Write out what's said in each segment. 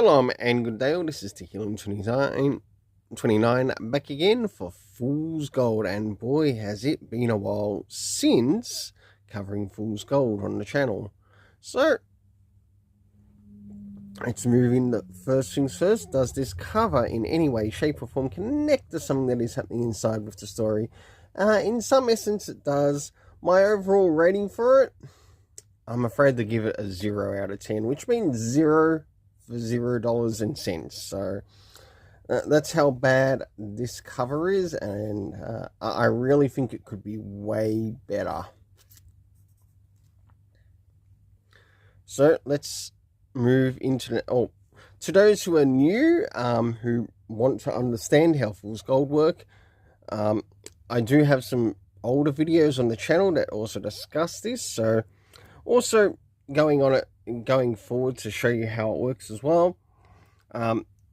Shalom and good day all, this is Tequila29 back again for Fool's Gold, and boy has it been a while since covering Fool's Gold on the channel. So let's move in. The first things first, does this cover in any way, shape or form connect to something that is happening inside with the story? In some essence it does. My overall rating for it, I'm afraid to give it a 0 out of 10, which means 0 for $0.00. So that's how bad this cover is, and I really think it could be way better. So let's move into to those who are new, who want to understand how Fool's Gold work. I do have some older videos on the channel that also discuss this, so also going forward to show you how it works as well.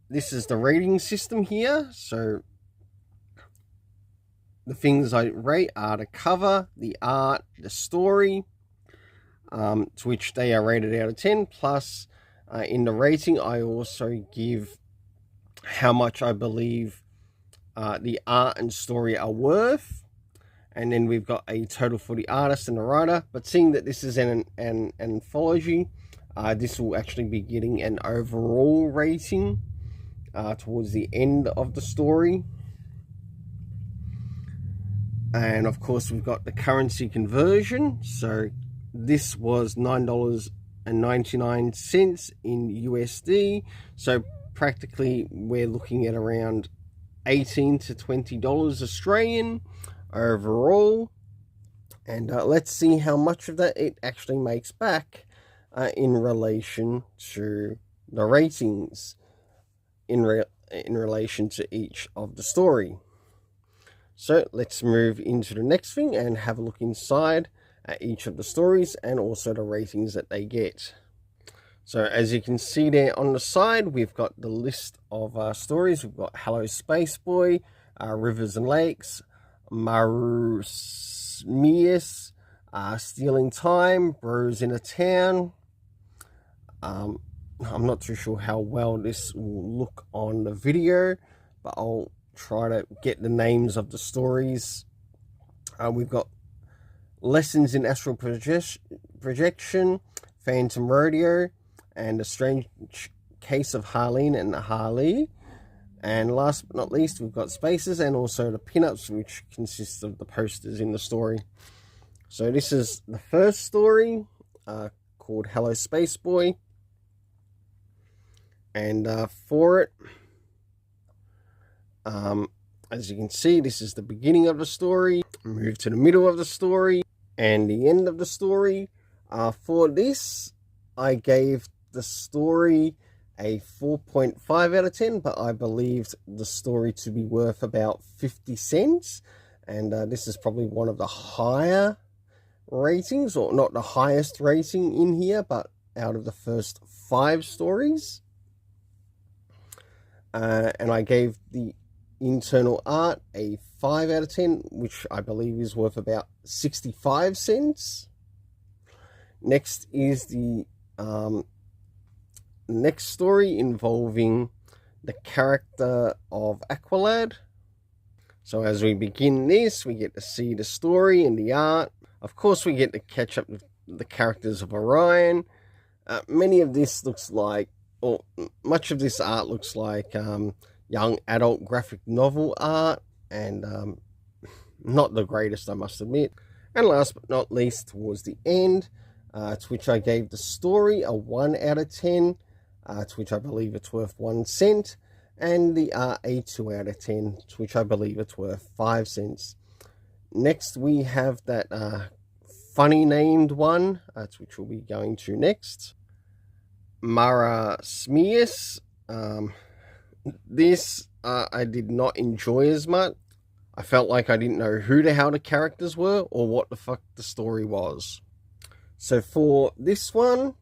This is the rating system here. So the things I rate are the cover, the art, the story, to which they are rated out of 10. Plus, in the rating, I also give how much I believe the art and story are worth. And then we've got a total for the artist and the writer. But seeing that this is an anthology, this will actually be getting an overall rating towards the end of the story. And of course, we've got the currency conversion. So this was $9.99 in USD. So practically, we're looking at around $18 to $20 Australian overall. And let's see how much of that it actually makes back in relation to the ratings in relation to each of the story. So let's move into the next thing and have a look inside at each of the stories and also the ratings that they get. So as you can see there on the side, we've got the list of stories. We've got Hello Space Boy, Rivers and Lakes, Maru Smius, Stealing Time, Bros in a Town. I'm not too sure how well this will look on the video, but I'll try to get the names of the stories. We've got Lessons in Astral Projection, Phantom Rodeo, and A Strange Case of Harleen and Harley. And last but not least, we've got Spaces and also the pinups, which consists of the posters in the story. So this is the first story, called Hello Space Boy. And for it, as you can see, this is the beginning of the story. Move to the middle of the story and the end of the story. For this, I gave the story a 4.5 out of 10, but I believed the story to be worth about 50 cents. And this is probably one of the higher ratings, or not the highest rating in here, but out of the first 5 stories. And I gave the internal art a 5 out of 10, which I believe is worth about 65 cents. Next is the next story involving the character of Aqualad. So as we begin this, we get to see the story and the art. Of course, we get to catch up with the characters of Orion. Many of this looks like, or much of this art looks like young adult graphic novel art, and not the greatest, I must admit. And last but not least, towards the end, to which I gave the story a 1 out of 10, to which I believe it's worth 1 cent, and the art a 2 out of 10, to which I believe it's worth 5 cents. Next, we have that funny named one, to which we'll be going to next. Mara Smius. This I did not enjoy as much. I felt like I didn't know who the hell the characters were or what the fuck the story was. So for this one,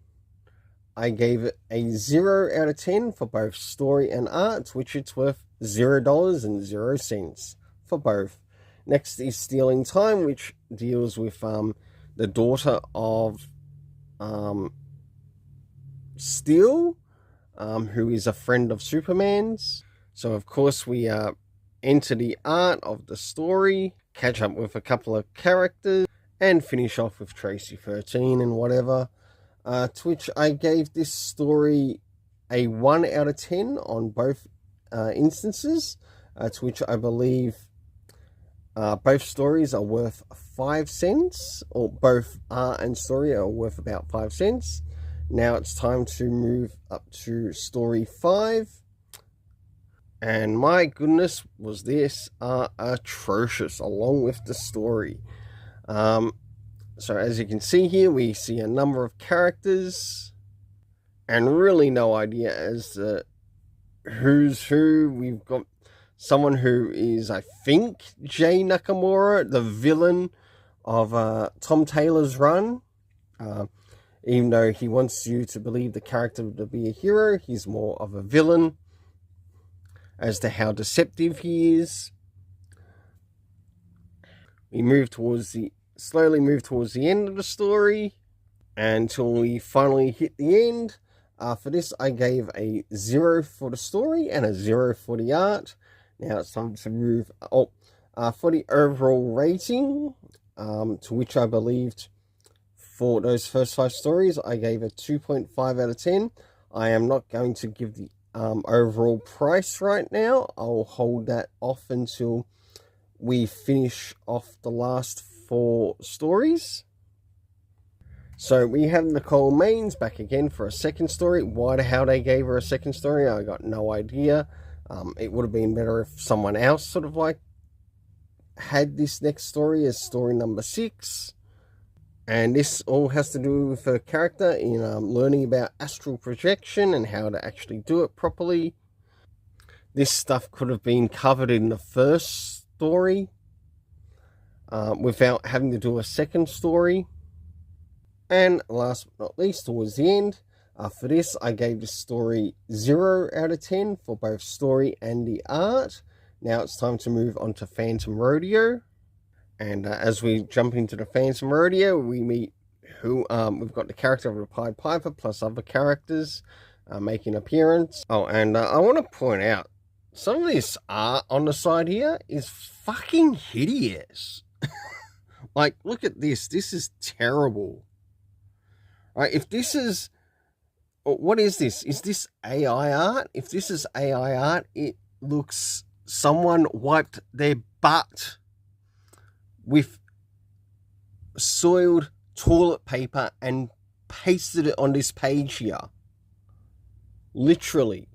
I gave it a 0 out of 10 for both story and art, which it's worth $0.00 for both. Next is Stealing Time, which deals with the daughter of Steel, who is a friend of Superman's. So of course we enter the art of the story, catch up with a couple of characters, and finish off with Tracy 13 and whatever. To which I gave this story a 1 out of 10 on both instances, to which I believe both stories are worth 5 cents, or both art and story are worth about 5 cents. Now it's time to move up to story 5. And my goodness, was this atrocious along with the story. So as you can see here, we see a number of characters and really no idea as to who's who. We've got someone who is, I think, Jay Nakamura, the villain of Tom Taylor's run. Even though he wants you to believe the character to be a hero, he's more of a villain as to how deceptive he is. We slowly move towards the end of the story until we finally hit the end. For this, I gave a 0 for the story and a 0 for the art. Now it's time to move for the overall rating, to which I believed for those first 5 stories, I gave a 2.5 out of 10. I am not going to give the overall price right now. I'll hold that off until we finish off the last 4 stories. So we have Nicole Maines back again for a second story. Why the hell they gave her a second story, I got no idea. It would have been better if someone else sort of like had this next story as story number 6. And this all has to do with her character in learning about astral projection and how to actually do it properly. This stuff could have been covered in the first story without having to do a second story. And last but not least, towards the end, for this, I gave the story 0 out of 10 for both story and the art. Now it's time to move on to Phantom Rodeo. And as we jump into the Phantom Rodeo, we meet we've got the character of the Pied Piper plus other characters making an appearance. Oh, and I want to point out, some of this art on the side here is fucking hideous. Like, look at this. This is terrible. Right, if this is... What is this? Is this AI art? If this is AI art, it looks... Someone wiped their butt with soiled toilet paper and pasted it on this page here. Literally.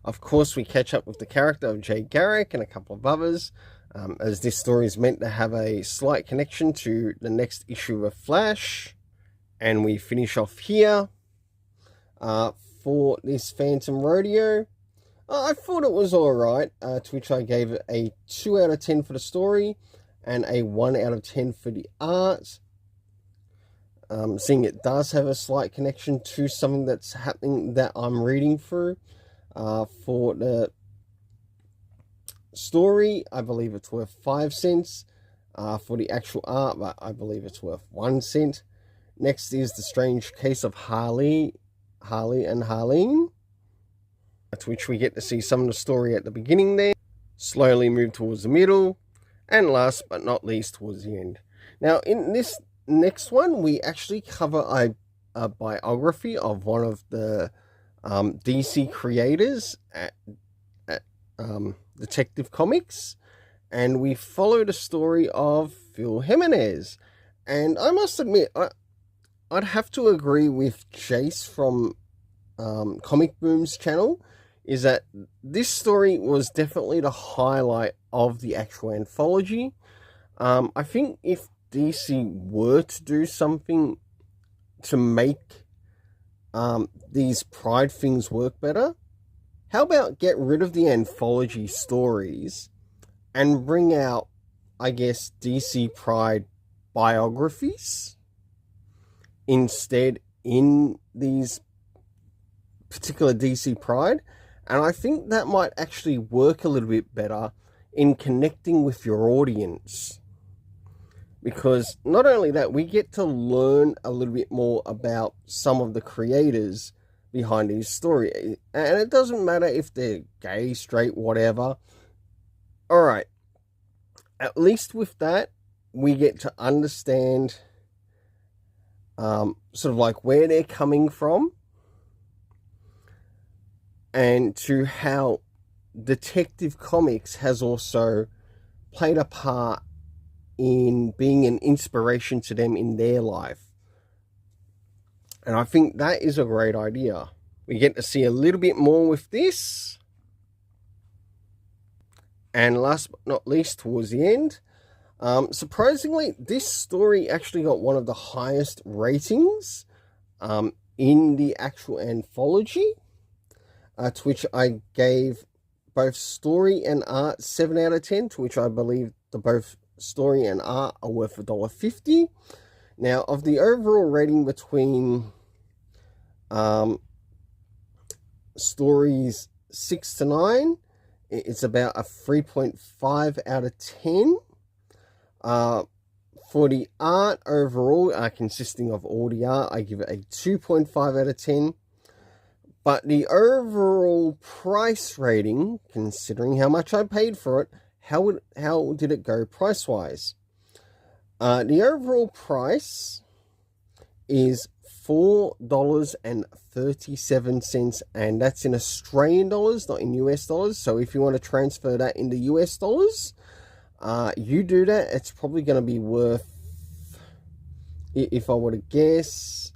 Of course, we catch up with the character of Jay Garrick and a couple of others, as this story is meant to have a slight connection to the next issue of Flash. And we finish off here for this Phantom Rodeo. I thought it was alright, to which I gave it a 2 out of 10 for the story and a 1 out of 10 for the art. Seeing it does have a slight connection to something that's happening that I'm reading through. For the story, I believe it's worth 5 cents. For the actual art, but I believe it's worth 1 cent. Next is The Strange Case of Harley and Harleen, to which we get to see some of the story at the beginning there, slowly move towards the middle, and last but not least towards the end. Now in this next one, we actually cover a biography of one of the DC creators at Detective Comics, and we follow the story of Phil Jimenez. And I must admit, I'd have to agree with Chase from Comic Boom's channel, is that this story was definitely the highlight of the actual anthology. I think if DC were to do something to make these Pride things work better, how about get rid of the anthology stories and bring out, I guess, DC Pride biographies instead in these particular DC Pride? And I think that might actually work a little bit better in connecting with your audience. because not only that, we get to learn a little bit more about some of the creators behind his story. And it doesn't matter if they're gay, straight, whatever. All right. At least with that, we get to understand sort of like where they're coming from, and to how Detective Comics has also played a part in being an inspiration to them in their life. And I think that is a great idea. We get to see a little bit more with this. And last but not least, towards the end, surprisingly, this story actually got one of the highest ratings in the actual anthology, to which I gave both story and art 7 out of 10, to which I believe the both story and art are worth $1.50. Now, of the overall rating between stories 6 to 9, it's about a 3.5 out of 10. For the art overall, consisting of all the art, I give it a 2.5 out of 10. But the overall price rating, considering how much I paid for it, how did it go price-wise? The overall price is $4.37, and that's in Australian dollars, not in US dollars. So if you want to transfer that into US dollars, you do that. It's probably going to be worth, if I were to guess,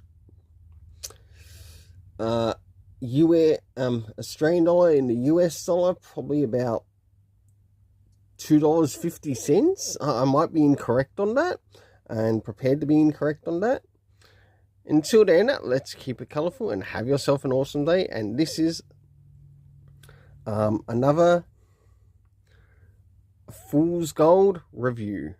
Australian dollar in the US dollar, probably about $2.50. I might be incorrect on that, and prepared to be incorrect on that. Until then, let's keep it colourful and have yourself an awesome day. And this is another Fool's Gold review.